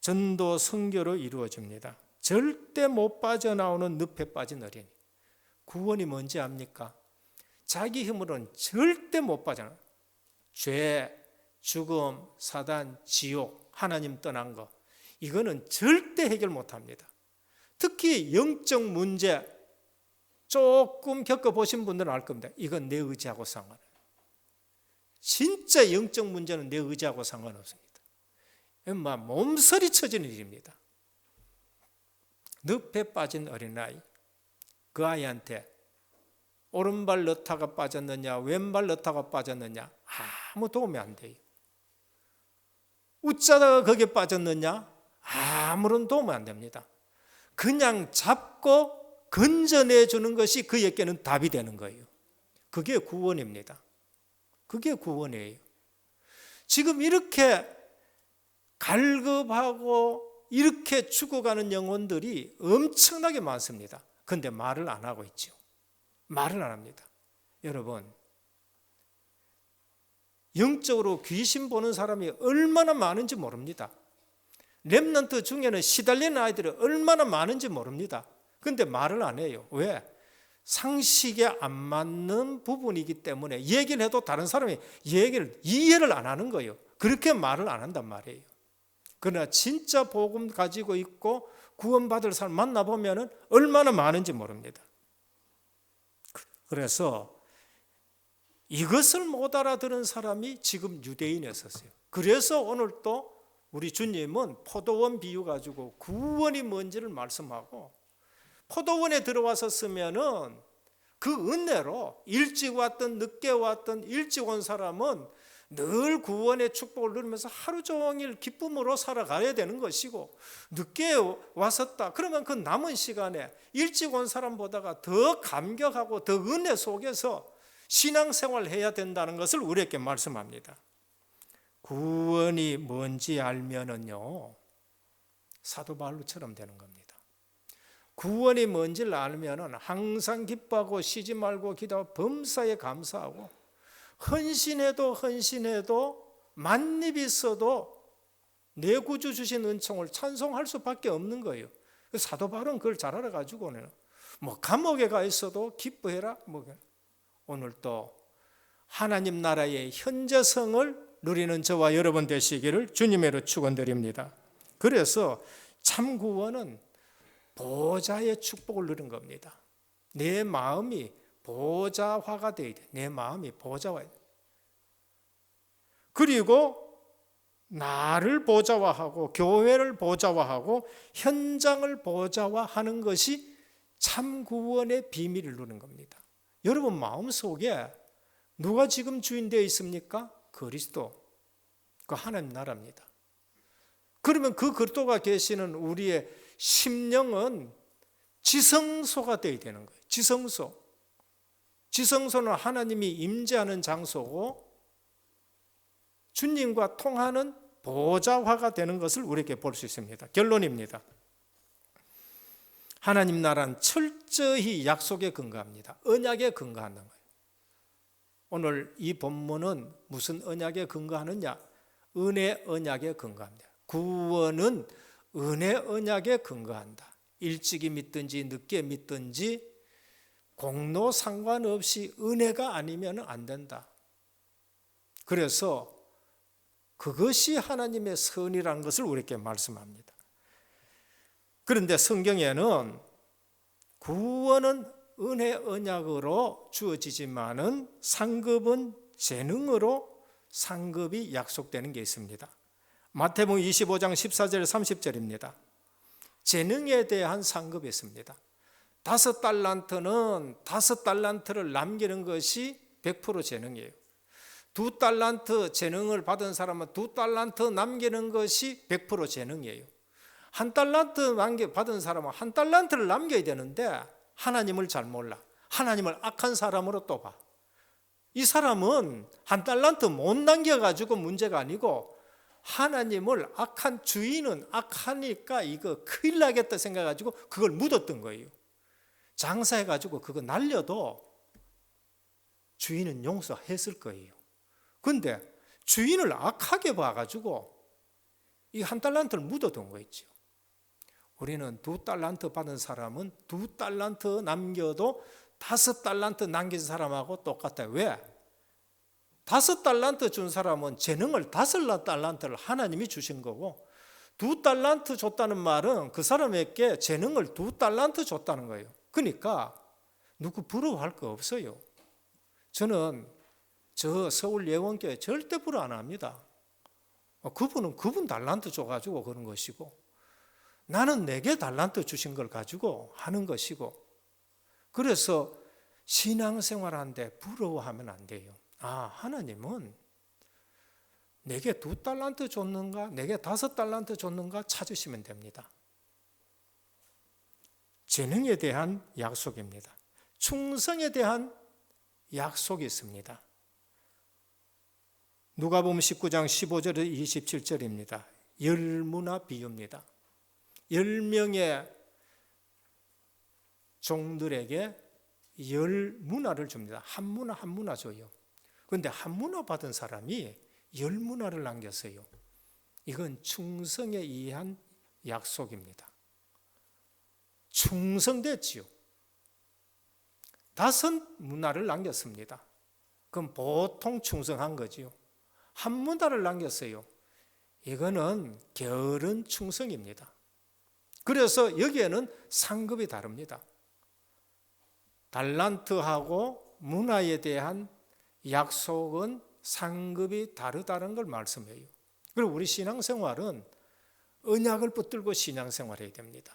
전도 선교로 이루어집니다. 절대 못 빠져나오는 늪에 빠진 어린이. 구원이 뭔지 압니까? 자기 힘으로는 절대 못 빠져나와요. 죄, 죽음, 사단, 지옥, 하나님 떠난 거 이거는 절대 해결 못합니다. 특히 영적 문제 조금 겪어보신 분들은 알 겁니다. 이건 내 의지하고 상관없어요. 진짜 영적 문제는 내 의지하고 상관없습니다. 몸서리 쳐지는 일입니다. 늪에 빠진 어린아이, 그 아이한테 오른발 넣다가 빠졌느냐 왼발 넣다가 빠졌느냐 아무 도움이 안 돼요. 웃자다가 거기에 빠졌느냐 아무런 도움이 안 됩니다. 그냥 잡고 건져내 주는 것이 그에게는 답이 되는 거예요. 그게 구원입니다. 그게 구원이에요. 지금 이렇게 갈급하고 이렇게 죽어가는 영혼들이 엄청나게 많습니다. 그런데 말을 안 하고 있죠. 말을 안 합니다. 여러분, 영적으로 귀신 보는 사람이 얼마나 많은지 모릅니다. 렘넌트 중에는 시달리는 아이들이 얼마나 많은지 모릅니다. 그런데 말을 안 해요. 왜? 상식에 안 맞는 부분이기 때문에 얘기를 해도 다른 사람이 이해를 안 하는 거예요. 그렇게 말을 안 한단 말이에요. 그러나 진짜 복음 가지고 있고 구원받을 사람 만나보면 얼마나 많은지 모릅니다. 그래서 이것을 못 알아들은 사람이 지금 유대인에 있었어요. 그래서 오늘 또 우리 주님은 포도원 비유 가지고 구원이 뭔지를 말씀하고 포도원에 들어와서 쓰면은 그 은혜로 일찍 왔든 늦게 왔든 일찍 온 사람은 늘 구원의 축복을 누리면서 하루 종일 기쁨으로 살아가야 되는 것이고 늦게 왔었다 그러면 그 남은 시간에 일찍 온 사람보다가 더 감격하고 더 은혜 속에서 신앙생활을 해야 된다는 것을 우리에게 말씀합니다. 구원이 뭔지 알면은요 사도 바울처럼 되는 겁니다. 구원이 뭔지를 알면은 항상 기뻐하고 쉬지 말고 기도하고 범사에 감사하고 헌신해도 만입이 있어도 내 구주 주신 은총을 찬송할 수밖에 없는 거예요. 사도 바울은 그걸 잘 알아가지고는 감옥에 가 있어도 기뻐해라. 오늘 또 하나님 나라의 현재성을 누리는 저와 여러분 되시기를 주님으로 축원드립니다. 그래서 참 구원은 보좌의 축복을 누린 겁니다. 내 마음이 보좌화가 되어야 돼. 내 마음이 보좌화. 그리고 나를 보좌화하고 교회를 보좌화하고 현장을 보좌화하는 것이 참 구원의 비밀을 누리는 겁니다. 여러분 마음속에 누가 지금 주인 되어 있습니까? 그리스도. 그 하나님 나라입니다. 그러면 그 그리스도가 계시는 우리의 심령은 지성소가 되어야 되는 거예요. 지성소. 지성소는 하나님이 임재하는 장소고 주님과 통하는 보좌화가 되는 것을 우리에게 볼 수 있습니다. 결론입니다. 하나님 나라는 철저히 약속에 근거합니다. 언약에 근거하는 거예요. 오늘 이 본문은 무슨 언약에 근거하느냐? 은혜 언약에 근거합니다. 구원은 은혜 언약에 근거한다. 일찍이 믿든지 늦게 믿든지 공로 상관없이 은혜가 아니면 안 된다. 그래서 그것이 하나님의 선이라는 것을 우리에게 말씀합니다. 그런데 성경에는 구원은 은혜 언약으로 주어지지만은 상급은 재능으로 상급이 약속되는 게 있습니다. 마태복음 25장 14절 30절입니다. 재능에 대한 상급이 있습니다. 5달란트는 5달란트를 남기는 것이 100% 재능이에요. 2달란트 재능을 받은 사람은 2달란트 남기는 것이 100% 재능이에요. 1달란트 받은 사람은 1달란트를 남겨야 되는데 하나님을 잘 몰라. 하나님을 악한 사람으로 또 봐. 이 사람은 1달란트 못 남겨가지고 문제가 아니고 하나님을 악한 주인은 악하니까 이거 큰일 나겠다 생각해가지고 그걸 묻었던 거예요. 장사해가지고 그거 날려도 주인은 용서했을 거예요. 근데 주인을 악하게 봐가지고 이 1달란트를 묻어둔 거 있죠. 우리는 2달란트 받은 사람은 2달란트 남겨도 5달란트 남긴 사람하고 똑같아요. 왜? 5달란트 준 사람은 재능을 5달란트를 하나님이 주신 거고 2달란트 줬다는 말은 그 사람에게 재능을 2달란트 줬다는 거예요. 그러니까 누구 부러워할 거 없어요. 저는 저 서울 예원교회 절대 부러워 안 합니다. 그분은 그분 달란트 줘가지고 그런 것이고 나는 내게 달란트 주신 걸 가지고 하는 것이고 그래서 신앙생활하는데 부러워하면 안 돼요. 하나님은 내게 2달란트 줬는가 내게 5달란트 줬는가 찾으시면 됩니다. 재능에 대한 약속입니다. 충성에 대한 약속이 있습니다. 누가복음 19장 15절에서 27절입니다. 열무나 비유입니다. 10명의 종들에게 10문화를 줍니다. 한 문화 줘요. 그런데 한 문화 받은 사람이 10문화를 남겼어요. 이건 충성에 의한 약속입니다. 충성됐지요. 5문화를 남겼습니다. 그럼 보통 충성한 거지요. 한 문화를 남겼어요. 이거는 게으른 충성입니다. 그래서 여기에는 상급이 다릅니다. 달란트하고 문화에 대한 약속은 상급이 다르다는 걸 말씀해요. 그리고 우리 신앙생활은 언약을 붙들고 신앙생활해야 됩니다.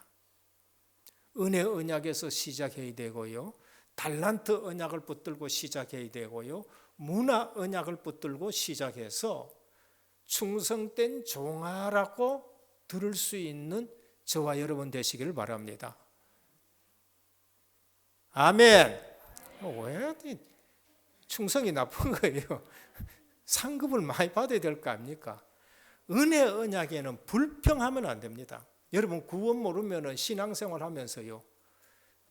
은혜 언약에서 시작해야 되고요. 달란트 언약을 붙들고 시작해야 되고요. 문화 언약을 붙들고 시작해서 충성된 종아라고 들을 수 있는 저와 여러분 되시기를 바랍니다. 아멘. 왜 충성이 나쁜 거예요? 상급을 많이 받아야 될 거 아닙니까? 은혜 언약에는 불평하면 안 됩니다. 여러분 구원 모르면 신앙생활 하면서요.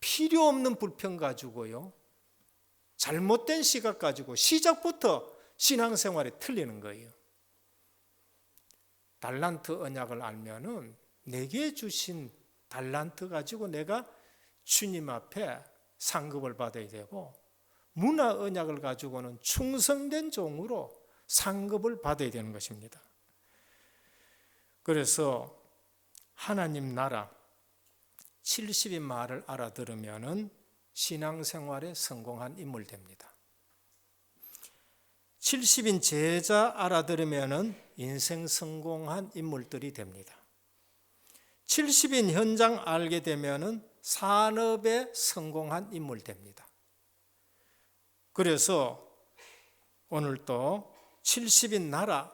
필요 없는 불평 가지고요. 잘못된 시각 가지고 시작부터 신앙생활이 틀리는 거예요. 달란트 언약을 알면은 내게 주신 달란트 가지고 내가 주님 앞에 상급을 받아야 되고 문화 언약을 가지고는 충성된 종으로 상급을 받아야 되는 것입니다. 그래서 하나님 나라 70인 말을 알아들으면 신앙생활에 성공한 인물 됩니다. 70인 제자 알아들으면 인생 성공한 인물들이 됩니다. 70인 현장 알게 되면 산업에 성공한 인물 됩니다. 그래서 오늘 또 70인 나라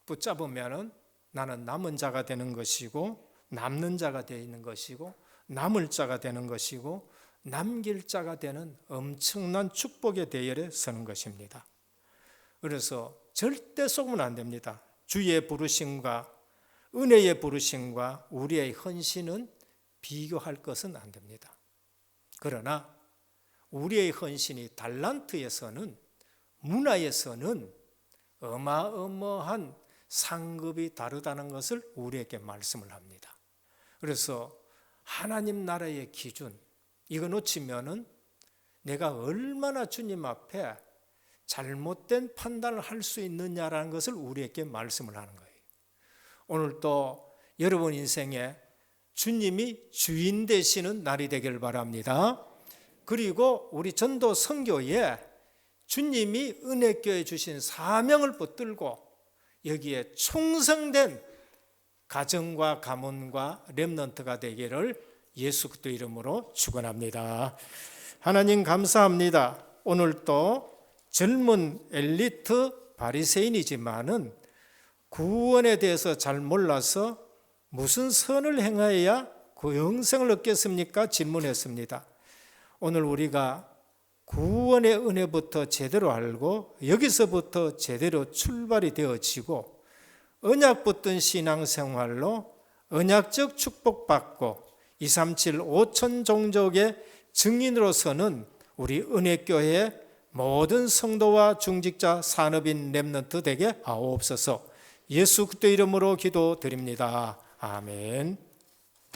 붙잡으면 나는 남은 자가 되는 것이고 남는 자가 되는 것이고 남을 자가 되는 것이고 남길 자가 되는 엄청난 축복의 대열에 서는 것입니다. 그래서 절대 속으면 안 됩니다. 주의 부르심과 은혜의 부르심과 우리의 헌신은 비교할 것은 안 됩니다. 그러나 우리의 헌신이 달란트에서는 문화에서는 어마어마한 상급이 다르다는 것을 우리에게 말씀을 합니다. 그래서 하나님 나라의 기준 이거 놓치면은 내가 얼마나 주님 앞에 잘못된 판단을 할 수 있느냐라는 것을 우리에게 말씀을 하는 거예요. 오늘 또 여러분 인생에 주님이 주인 되시는 날이 되기를 바랍니다. 그리고 우리 전도 선교에 주님이 은혜교회 주신 사명을 붙들고 여기에 충성된 가정과 가문과 렘넌트가 되기를 예수 그리스도 이름으로 축원합니다. 하나님 감사합니다. 오늘 또 젊은 엘리트 바리새인이지만은 구원에 대해서 잘 몰라서 무슨 선을 행하여야 그 영생을 얻겠습니까? 질문했습니다. 오늘 우리가 구원의 은혜부터 제대로 알고 여기서부터 제대로 출발이 되어지고 언약 붙든 신앙생활로 언약적 축복받고 237 5천 종족의 증인으로서는 우리 은혜교회의 모든 성도와 중직자 산업인 렘넌트 되게 하옵소서. 예수 그리스도 이름으로 기도드립니다. 아멘.